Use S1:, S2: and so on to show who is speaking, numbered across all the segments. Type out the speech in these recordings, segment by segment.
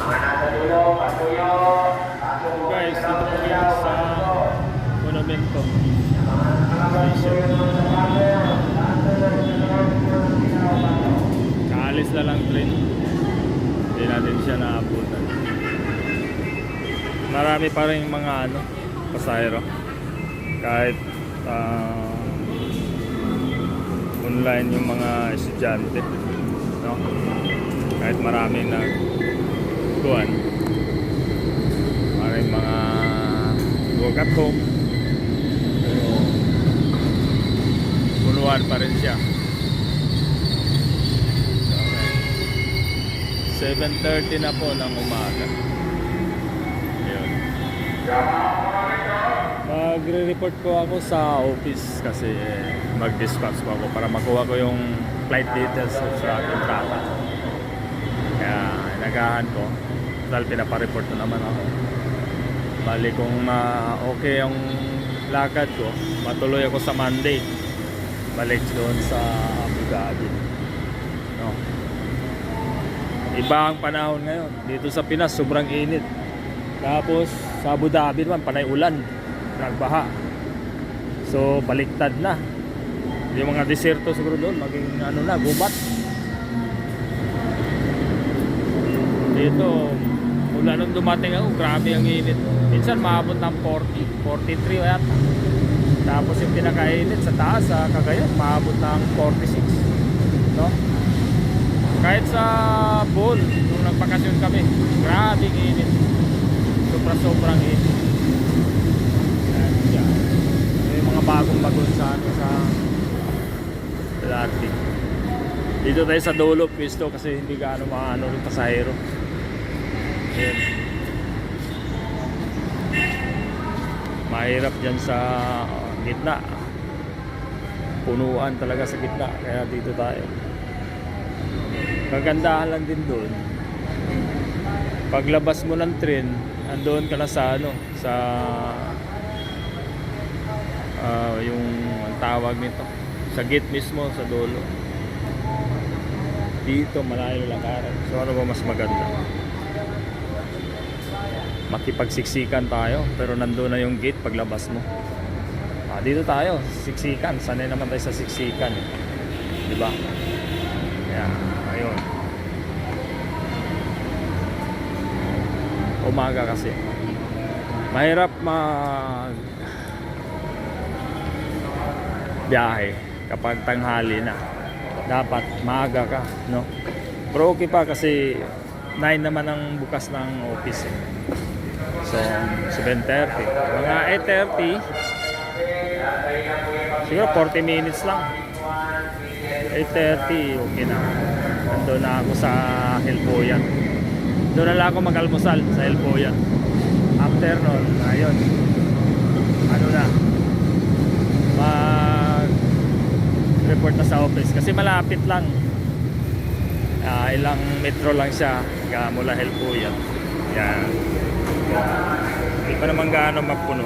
S1: Guys, dito po kami sa Monumento Station. Kaalis na lang train. Hindi natin siya naabutan. Marami pa rin mga pasahero. Kahit online yung mga estudyante, no? Kahit maraming nagkuhan, maraming mga work at home, pero punuan pa rin siya. Okay. 7:30 na po ng umaga. Ayun. Magre-report ko ako sa office kasi mag-dispatch ko ako para makuha ko yung flight details sa kontrata. Kaya nagahan ko dahil pinapareport na naman ako. Bali kung okay ang lakad ko, matuloy ako sa Monday, balik doon sa Abu Dhabi, no? Iba ang panahon ngayon dito sa Pinas, sobrang init. Tapos sa Abu Dhabi naman panay ulan, nagbaha. So baliktad na. Yung mga deserto siguro doon maging gubat. Dito mula nung dumating ako, grabe ang init. Minsan maabot ng 40, 43 yata. Tapos yung pinakainit sa taas sa Cagayan, maabot ng 46, no? Kahit sa Bohol nung nagpakasyon kami, grabe ang init. Sobrang init. May mga bagong bagon sa Atlantic. Dito tayo sa dulo pwesto kasi hindi gaano rin pasahero. Ayan. Mahirap dyan sa gitna, punuan talaga sa gitna, kaya dito tayo. Kagandahan lang din doon, paglabas mo ng train, andoon ka na sa yung ang tawag nito, sa gate mismo, sa dulo. Dito malayo lakaran. So ano ba mas maganda? Makipagsiksikan tayo pero nandoon na yung gate paglabas mo. Dito tayo siksikan, sanay naman tayo sa siksikan, di ba? Yeah, ayun. Umaga kasi mahirap biyahe kapag tanghali na. Dapat maaga ka, no? Pero okay pa kasi 9 naman ang bukas ng office, So 7:30, mga 8:30, siguro 40 minutes lang. 8:30 okay na. Nandun na ako sa Helpoyan. Doon na lang ako mag-almusal sa Helpoyan. After nun, ayun, mag-report na sa office kasi malapit lang. Ilang metro lang siya mula Helpoyan. Yan. Hindi pa naman gaano magpuno.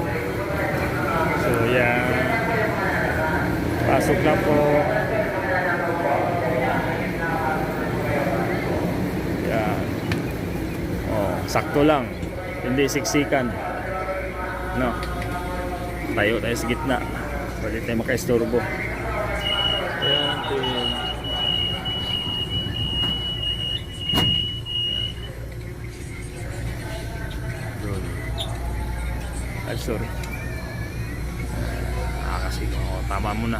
S1: So yan, pasok lang po. Yan. Sakto lang, hindi siksikan, no? Tayo sa gitna, pwede tayo makaistorbo. Yan, sorry. Kasi tama mo na.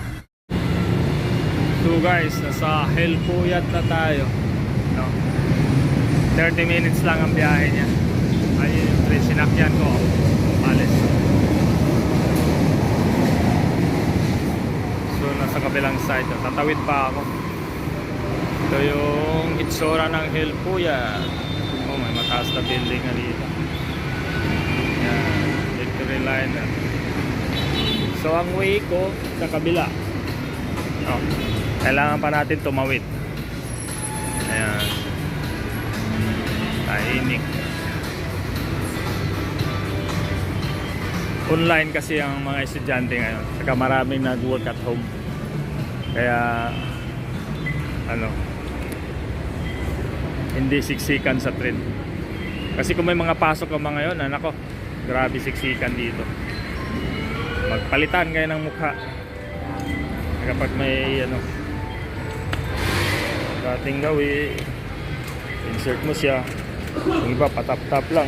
S1: So guys, nasa Helpoyan na tayo, no? 30 minutes lang ang biyahe niya. Ayun yung train sinakyan ko, alis. So nasa kabilang side, tatawid pa ako. Ito yung itsura ng Helpoyan. Oh, may mataas na building na dito. Liner. So ang way ko sa kabila, kailangan pa natin tumawid. Ayan, tahimik. Online kasi ang mga estudyante ngayon, saka maraming nag-work at home, kaya hindi siksikan sa train. Kasi kung may mga pasok ka mga yun, nako, grabe siksikan dito. Magpalitan kayo ng mukha kapag may ano dating gawi, insert mo siya, yung iba patap-tap lang.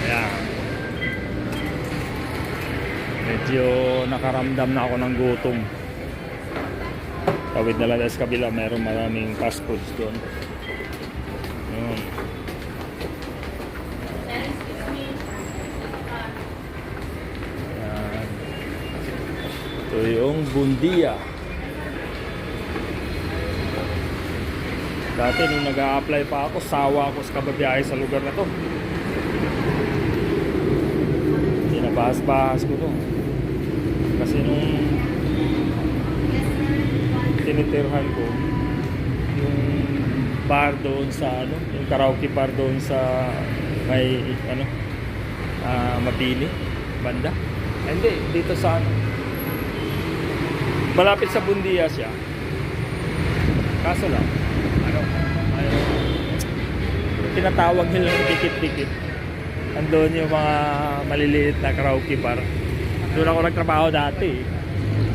S1: Ayan, medyo nakaramdam na ako ng gutom. Tawid na lang sa kabila, mayroong maraming fast foods doon. Ayan. Ayan. Ito yung Bundia. Dati nung nag-a-apply pa ako, sawa ako sa kababiyahe sa lugar na to. Tinabahas-bahas ko to. Kasi nung tinitirhan ko yung bar doon sa ano, yung karaoke bar doon sa may ano, Mapili banda. Hindi, dito sa ano, malapit sa Bundia siya. Kaso lang ano, ay tinatawag nila ng dikit-dikit. Andun yung mga maliliit na karaoke bar. Doon ako nagtrabaho dati.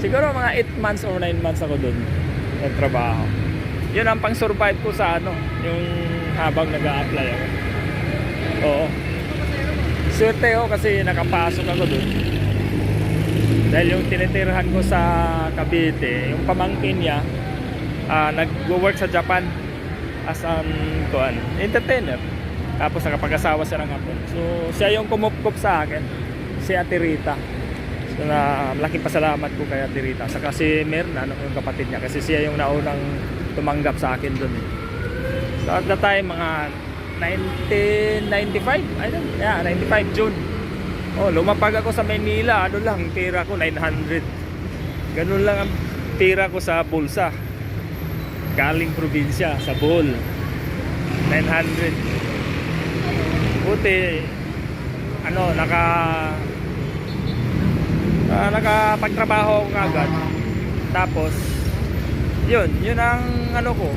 S1: Siguro mga 8 months or 9 months ako doon nagtrabaho. Yun ang pang-survive ko sa ano, yung habang nag-a-apply ako. Oo. Swerte ako kasi nakapasok ako doon. Dahil yung tinitirhan ko sa Cavite, yung pamangkin niya, nag-work sa Japan as an entertainer. Tapos nakapag-asawa siya ng hapon. So siya yung kumupkup sa akin, si Ate Rita. So na malaking pasalamat ko kay Ate Rita. Saka si Mirna, yung kapatid niya, kasi siya yung naunang tumanggap sa akin doon eh. So at the time mga 1995, I don't, yeah, 95 June. Oh, lumapag ako sa Manila, ano lang, pera ko 900. Ganun lang ang pera ko sa bulsa. Galing probinsya sa Bohol. 900. Buti ano, nakapagtrabaho ako agad. Tapos yun ang ano ko.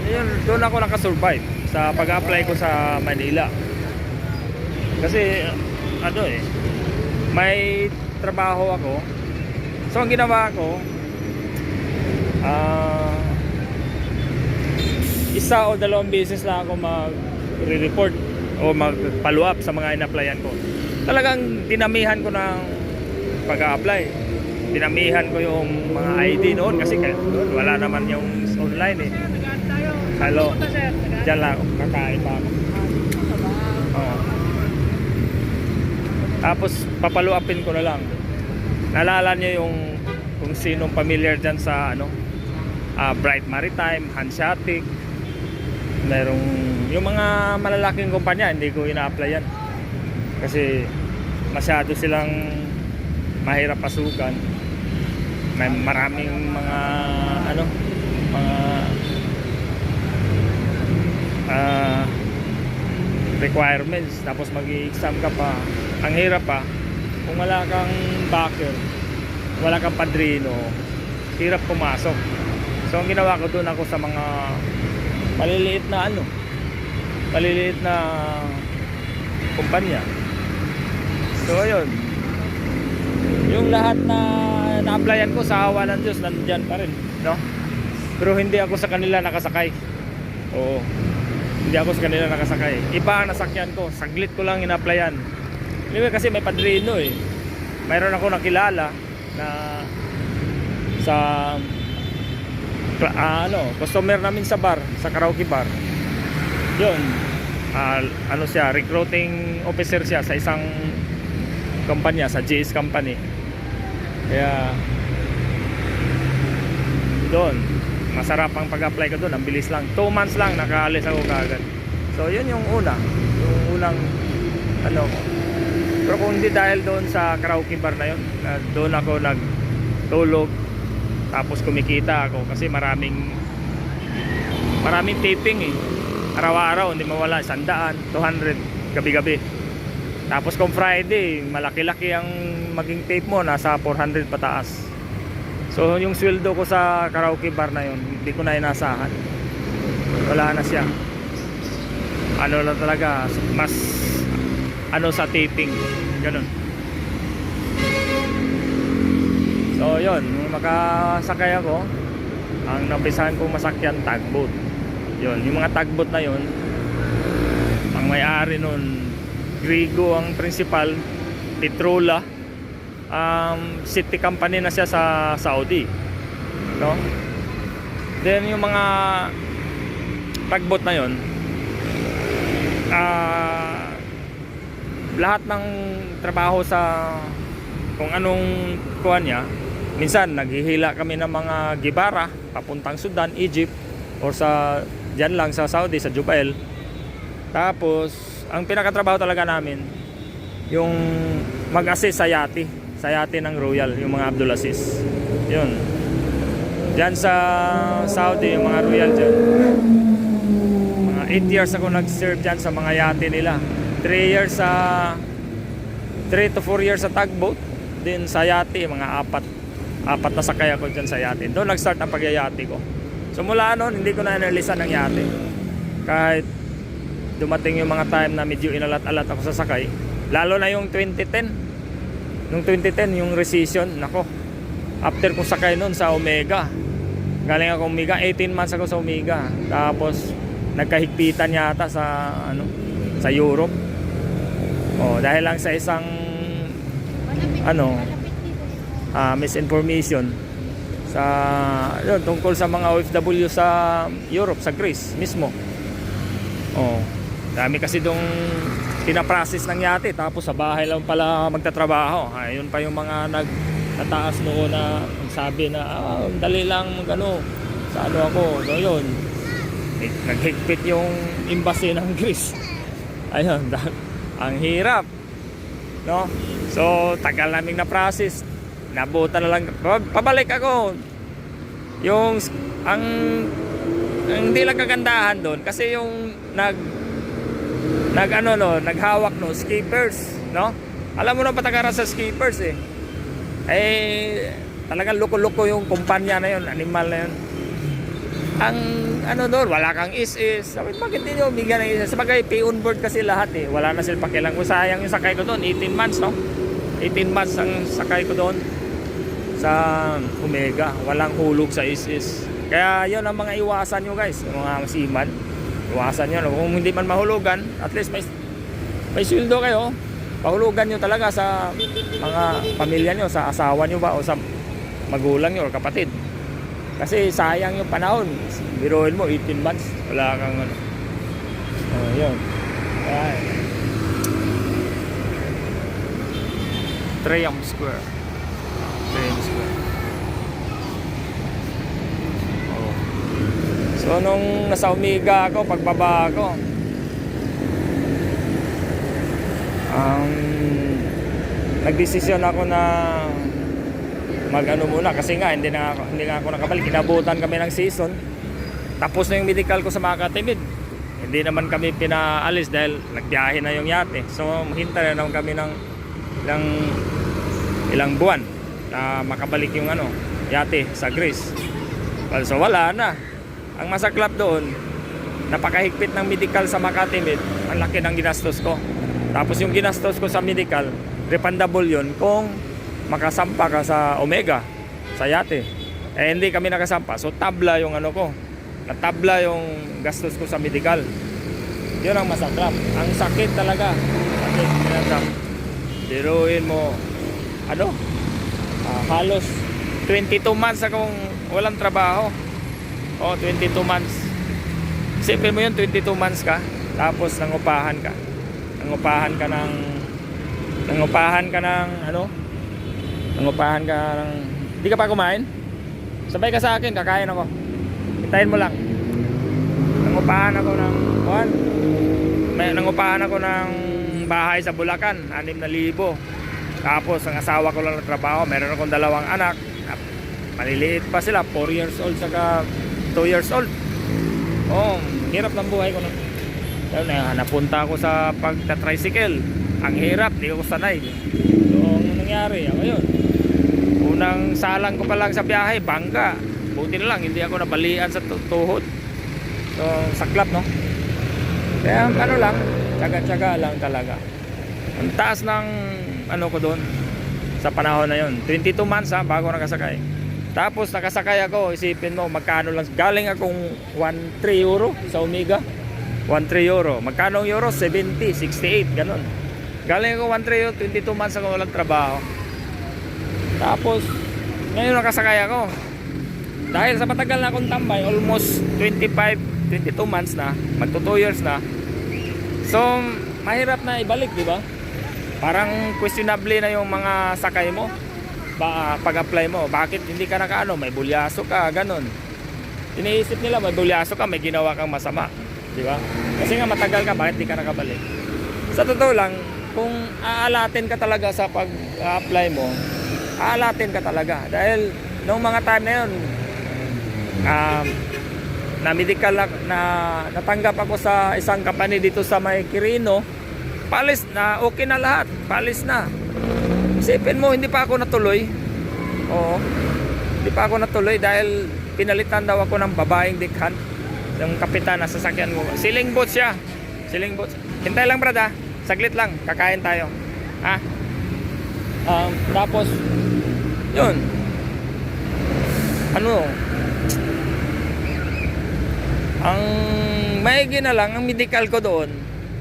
S1: Yun, doon ako nakasurvive sa pag-apply ko sa Manila. Kasi ano eh, may trabaho ako. So ang ginawa ko, isa o dalawang beses lang ako mag-report o mag-follow up sa mga in-applyan ko. Talagang dinamihan ko ng pag-a-apply. Dinamihan ko yung mga ID noon kasi doon wala naman yung online eh. Hello. Diyan lang, kakain pa ako. Oh. Tapos papalo upin ko na lang. Naalala niyo yung kung sinong familiar dyan sa ano, Bright Maritime, Hanseatic, merong yung mga malalaking kumpanya, hindi ko ina-apply yan kasi masyado silang mahirap pasukan. May maraming mga ano, mga requirements, tapos mag-i-exam ka pa. Ang hirap pa kung wala kang backer, wala kang padrino, hirap pumasok. So ang ginawa ko, doon ako sa mga maliliit na ano, maliliit na kumpanya. So ayun, yung lahat na na-applyan ko sa awa ng Diyos nandyan pa rin, no? Pero hindi ako sa kanila nakasakay. Oo, hindi ako sa kanila nakasakay. Iba ang nasakyan ko, saglit ko lang ina-applyan. Anyway, kasi may padrino eh. Mayroon ako nakilala na sa ano, customer namin sa bar, sa karaoke bar. Yun, ano siya, recruiting officer siya sa isang kumpanya, sa GS company. Kaya doon, masarap ang pag-apply ko doon. Ang bilis lang, 2 months lang nakaalis ako kaagad. So yun yung unang ano ko. Pero kung hindi dahil doon sa karaoke bar na yun, doon ako nagtulog, tapos kumikita ako kasi maraming taping eh. Araw-araw hindi mawala 100, 200 gabi-gabi. Tapos kung Friday, malaki-laki ang maging tape mo, nasa 400 pataas. So yung sweldo ko sa karaoke bar na yun, hindi ko na inasahan. wala na siya. Ano lang talaga, mas ano sa taping, ganun. So yun, nung makasakay ako, ang nampisahan kong masakyan tugboat. Yun, yung mga tugboat na yun, ang may-ari nun, Grigo ang principal, Petrola, city company na siya sa Saudi, no? Then yung mga tugboat na yun, lahat ng trabaho sa kung anong kuha niya, minsan naghihila kami ng mga gibara papuntang Sudan, Egypt, or sa dyan lang sa Saudi, sa Jubail. Tapos ang pinakatrabaho talaga namin yung mag-assist sa yate ng Royal, yung mga Abdulaziz. Yun, dyan sa Saudi, yung mga Royal dyan, mga 8 years ako nag-serve dyan sa mga yate nila. 3 to 4 years sa tugboat, din sa yate, mga apat na sakay ako dyan sa yate. Doon nag-start ang pagyayate ko. So mula noon, hindi ko na inalisan ng yate. Kahit dumating yung mga time na medyo inalat-alat ako sa sakay, lalo na yung 2010. Nung 2010 yung recession, nako, after kong sakay noon sa Omega, galing ako Omega, 18 months ako sa Omega. Tapos nagkahigpitan yata sa sa Europe. Dahil lang sa isang misinformation sa yun, tungkol sa mga OFW sa Europe, sa Greece mismo. Dami kasi dong pinaprocess ng yate, tapos sa bahay lang pala magtatrabaho. Ayun pa yung mga nataas noon na sabi na dali lang sa ako. So yun, naghigpit yung embassy ng Greece. Ayun, ang hirap, no? So tagal naming na-process, nabutan na lang, pabalik ako. Yung ang hindi lang kagandahan doon kasi yung naghawak skippers, no? Alam mo na patakaran sa skippers talagang loko-loko yung kumpanya na yun, animal na yun. Ang doon, wala kang is-is. Sabi, bakit hindi nyo bigyan ng is-is? Sabagay, pay on board kasi lahat wala na sila pakialam. Kung sayang yung sakay ko doon, 18 months, no? 18 months ang sakay ko doon sa Omega. Walang hulog sa is-is. Kaya yun ang mga iwasan nyo, guys, mga seaman. Iwasan nyo, no? Kung hindi man mahulugan, at least may sweldo kayo. Pahulugan nyo talaga sa mga pamilya nyo, sa asawa nyo ba, o sa magulang nyo or kapatid. Kasi sayang yung panahon. Biruin mo 18 months, wala kang yun. Ayan. Triumph Square. So nung nasa Omega ako, pagbaba ako, nagdesisyon ako na muna kasi nga hindi nga ako nakabalik. Kinabutan kami ng season. Tapos na yung medical ko sa Makatimid. Hindi naman kami pinaalis dahil nagbiyahe na yung yate. So hintay na naman kami ng ilang buwan na makabalik yung yate sa Greece. So wala na. Ang masaklap doon, napakahigpit ng medical sa Makatimid. Ang laki ng ginastos ko. Tapos yung ginastos ko sa medical, refundable yun kung makasampa ka sa Omega, sa yate. Hindi kami nakasampa. So tabla yung ko. Natabla yung gastos ko sa medical. Yun ang masaklap. Ang sakit talaga. Sakit. Biruin mo halos 22 months akong walang trabaho. 22 months. Isipin mo yun, 22 months ka, tapos nangupahan ka ng hindi ka pa kumain. Sabay ka sa akin, kakain ako. Hintayin mo lang. Nangupahan ako ng bahay sa Bulacan, 6,000. Tapos ang asawa ko lang na trabaho, meron akong 2 anak. Maliliit pa sila, 4 years old saka 2 years old. Hirap ng buhay ko. Napunta ako sa pagta-tricycle. Ang hirap, di ako sanay. So ang nangyari, yun, unang salang ko pa lang sa biyahe, bangga. Buti na lang hindi ako nabalian sa tuhod. So, saklap, no? Kaya ano lang, tsaga-tsaga lang talaga. Ang taas ng ano ko doon sa panahon na yon, 22 months ha, bago nakasakay. Tapos nakasakay ako, isipin mo magkano lang, galing akong 13 euro sa Omega, 13 euro. Magkano ang euro? 70, 68, ganun. Galing ako 13 euro, 22 months ako walang trabaho. Tapos ngayon nakasakay ako. Dahil sa matagal na akong tambay, almost 25, 22 months na, magto 2 years na. So, mahirap na ibalik, di ba? Parang questionable na yung mga sakay mo. Pag-apply mo, bakit hindi ka nakaano, may bulyaso ka, ganun. Iniisip nila may bulyaso ka, may ginawa kang masama, di ba? Kasi nga matagal ka, bakit hindi ka nakabalik? Sa totoo lang, kung aalatin ka talaga sa pag-apply mo, aalatin ka talaga. Dahil noong mga time na yun, na medical na natanggap ako sa isang company dito sa may Quirino, palis na, okay na lahat, palis na. Isipin mo, hindi pa ako natuloy. Oo, hindi pa ako natuloy dahil pinalitan daw ako ng babaeng dekhan, yung kapitan na sasakyan mo. Ceiling boat siya, ceiling boat. Hintay lang brad ha, saglit lang, kakain tayo ha. Tapos yun, ano, ang maigi na lang ang medical ko doon,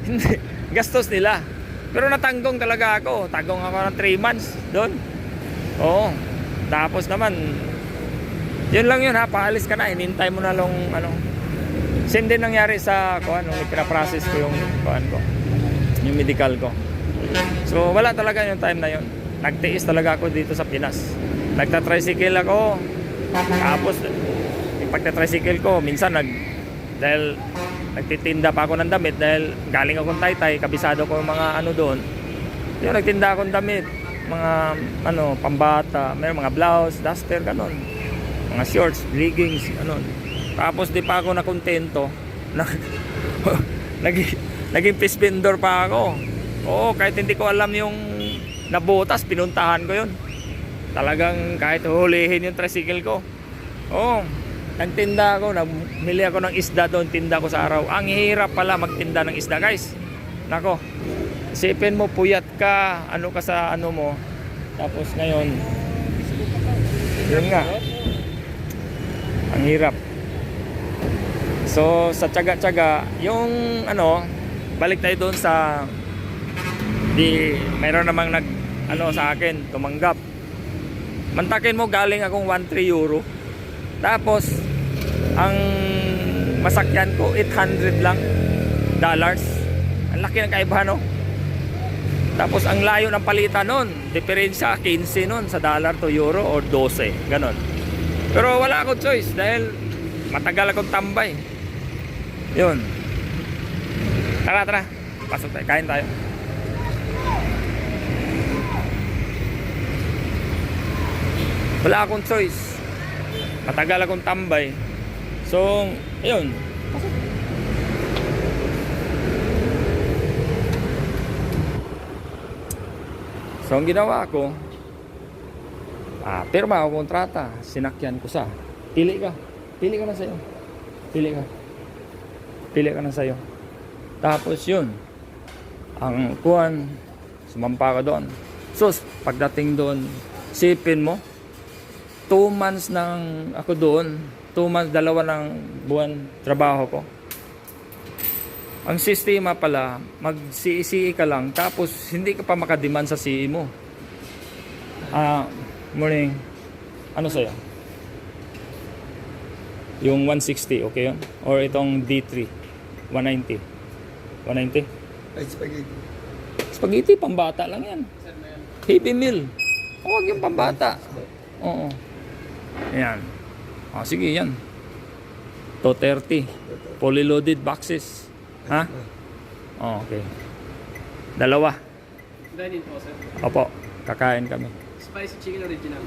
S1: hindi, gastos nila. Pero natanggong talaga ako. Tanggong ako ng 3 months doon. Oo. Tapos naman, yun lang yun ha, paalis ka na, hinintay mo na lang ano. Same din nangyari sa kuan, nung ipinaprocess ko yung kuan ko, yung medical ko. So wala talaga yung time na yun. Nagtiis talaga ako dito sa Pinas. Nagta-tricycle ako. Tapos pagta-tricycle ko, minsan dahil nagtitinda pa ako ng damit dahil galing akong Taytay, kabisado ko yung mga ano doon. Yung nagtinda akong damit, mga ano, pambata, may mga blouse, duster, ganon. Mga shorts, leggings, ganon. Tapos di pa ako nakontento. Naging fish vendor pa ako. Oo, kahit hindi ko alam yung nabutas, pinuntahan ko yun. Talagang kahit hulihin yung tricycle ko. Oo. Nagtinda ako, namili ako ng isda doon, tinda ko sa araw. Ang hirap pala magtinda ng isda, guys. Nako, isipin mo, puyat ka, ano ka sa ano mo. Tapos ngayon, yun nga, ang hirap. So, sa tsaga-tsaga, yung ano, balik tayo doon sa, mayroon namang ano sa akin, tumanggap. Mantakin mo, galing akong 13 euro. Tapos ang masakyan ko 800 lang dollars. Ang laki ng kaibahan, no? Tapos ang layo ng palitan nun, diferensya 15 nun sa dollar to euro or 12, ganon. Pero wala akong choice dahil matagal akong tambay. Yun. Tara, pasok tayo, kain tayo. Wala akong choice, matagal akong tambay. So, ayun. So, ang ginawa ko, pirma ako kontrata, sinakyan ko sa, pili ka na sa'yo. Pili ka na sa'yo. Tapos yun, ang kuwan, sumampa ka doon. So, pagdating doon, sipin mo, 2 months nang ako doon, 2 months, 2 ng buwan trabaho ko. Ang sistema pala, mag-CE ka lang, tapos hindi ka pa makademand sa CE mo. Morning, ano sa'yo? Yung 160, okay yun? Or itong D3, 190. 190?
S2: Ay, spaghetti.
S1: Spaghetti, pambata lang yan. Heavy meal. Huwag yung pambata. Oo. Ayan. Sige, yan. 230. Fully loaded boxes. Ha? Okay. 2.
S3: Dine-in po, sir.
S1: Opo. Kakain kami.
S3: Spicy chicken original.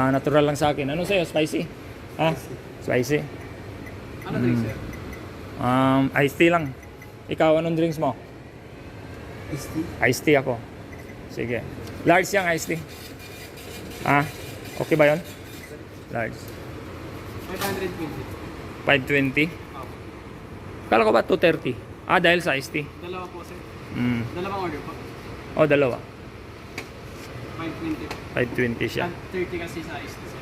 S1: Natural lang sa akin. Ano sa'yo? Spicy? Ha? Spicy?
S3: Ano drink, sir?
S1: Iced tea lang. Ikaw, anong drinks mo?
S2: Iced tea.
S1: Iced tea ako. Sige. Large yung iced tea. Okay ba yun? Large.
S3: 520.
S1: 520? Kala ko ba 230? Ah, dahil sa iced tea.
S3: Dalawa po, sir.
S1: Mm.
S3: Dalawang order po.
S1: Oh, dalawa.
S3: 520.
S1: 520 siya.
S3: 30 kasi sa iced tea, sir.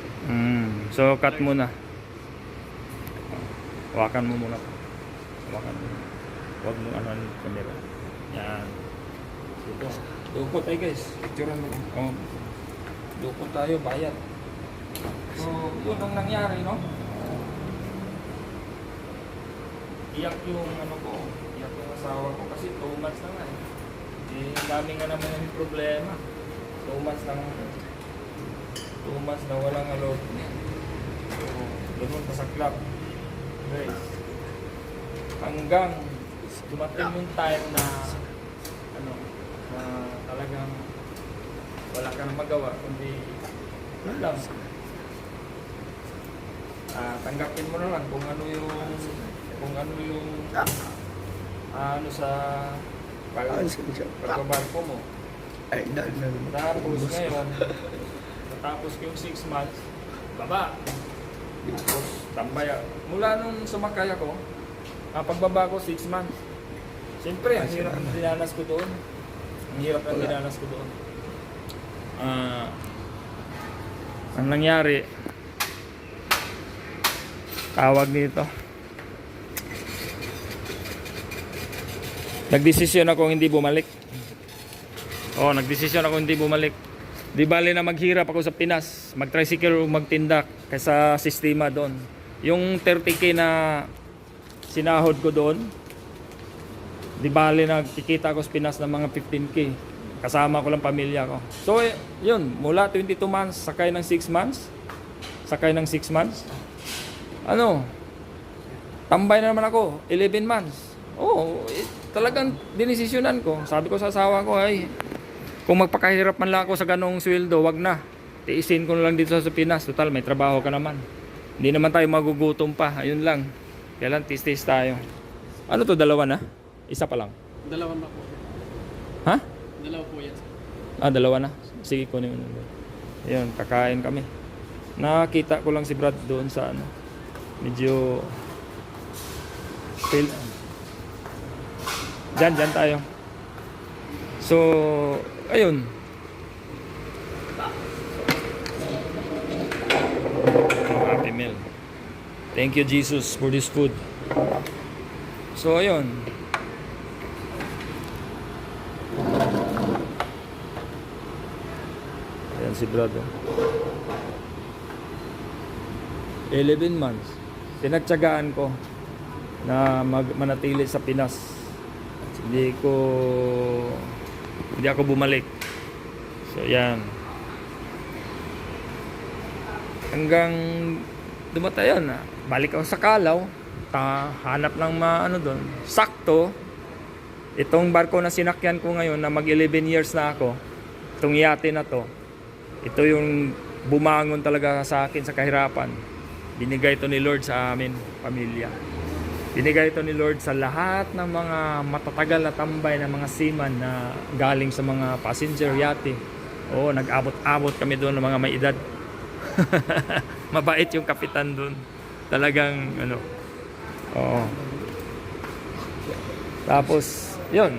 S1: So, cut muna. Hawakan mo muna. Hawakan mo. Huwag mo ano yung camera. Yan. Dito. Duko tayo guys. Picturean mo. Oh. Duko tayo, bayad. So, yun ang nangyari, no? Iyak yung ano ko. Iyak yung asawa ko kasi 2 months na nga eh. Eh, ang dami nga naman yung problema. 2 months lang. 2 months na walang alod. So, doon pasaklap. Guys. Hanggang dumating yung time na ano, na talagang wala ka na magawa kundi yun lang. Tanggapin mo na lang kung ano yung ano sa
S2: Alis kami siya.
S1: pagbabarko mo.
S2: Ay, na.
S1: Tapos ngayon, natapos ko yung 6 months, baba. Tapos tambay. Mula nung sumakay ako, pagbaba ko 6 months. Siyempre, ang hirap ang dinanas ko doon. Ang hirap ang dinanas ko doon. Ang nangyari, tawag dito. Nagdesisyon ako hindi bumalik. Nagdesisyon ako hindi bumalik. Di bali na maghirap ako sa Pinas, mag-tricycle o magtinda kaysa sistema doon. Yung 30k na sinahod ko doon, di bali nagkikita ako sa Pinas ng mga 15k. Kasama ko lang pamilya ko. So, yun, mula 22 months, sakay ng 6 months. Tambay na naman ako, 11 months. Talagang dinesisyonan ko. Sabi ko sa asawa ko, ay, kung magpakahirap man lang ako sa ganong sweldo, wag na. Tiisin ko na lang dito sa Pinas. Total, may trabaho ka naman. Hindi naman tayo magugutom pa. Ayun lang. Kailan tis-tis tayo. Ano to, dalawa na? Isa pa lang.
S3: Dalawa ba po?
S1: Ha?
S3: Dalawa po yan, sir.
S1: Dalawa na. Sige, kunin mo na. Ayun, kakain kami. Nakita ko lang si Brad doon sa ano. Medyo fail. Diyan tayo. So, ayun. Happy meal. Thank you, Jesus, for this food. So, ayun. Ayan si Brad. 11 months. Tinagtyagaan ko na manatili sa Pinas. Hindi ako bumalik. So yan. Hanggang dumatayon na. Balik ako sa Kalaw. Hanap ng doon. Sakto. Itong barko na sinakyan ko ngayon na mag 11 years na ako. Itong yate na to. Ito yung bumangon talaga sa akin sa kahirapan. Binigay ito ni Lord sa amin, pamilya. Binigay ito ni Lord sa lahat ng mga matatagal na tambay ng mga seaman na galing sa mga passenger yate. Nag-abot-abot kami doon ng mga may edad. Mabait yung kapitan doon. Talagang Tapos, yun.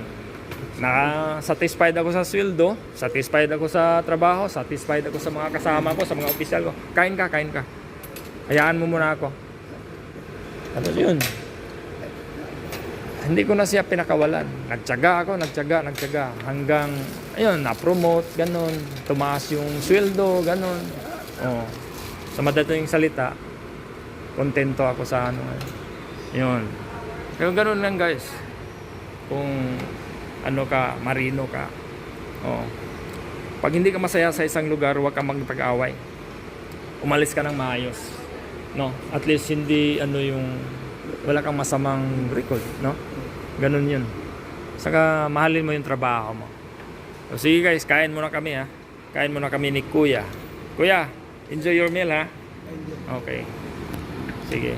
S1: Satisfied ako sa sweldo, satisfied ako sa trabaho, satisfied ako sa mga kasama ko, sa mga opisyal ko. Kain ka. Hayaan mo muna ako. Tapos yun. Hindi ko na siya pinakawalan. Nagtyaga ako. Hanggang, ayun, na-promote, ganun. Tumaas yung sweldo, ganun. Sa madaling salita, kontento ako sa yun. Kaya ganun lang guys. Kung marino ka. Pag hindi ka masaya sa isang lugar, huwag kang magpag-away. Umalis ka ng maayos. No? At least hindi wala kang masamang record, no? Ganun yun. Saka mahalin mo yung trabaho mo. So, sige guys, kain muna kami ha. Kain muna kami ni Kuya. Kuya, enjoy your meal ha. Okay. Sige.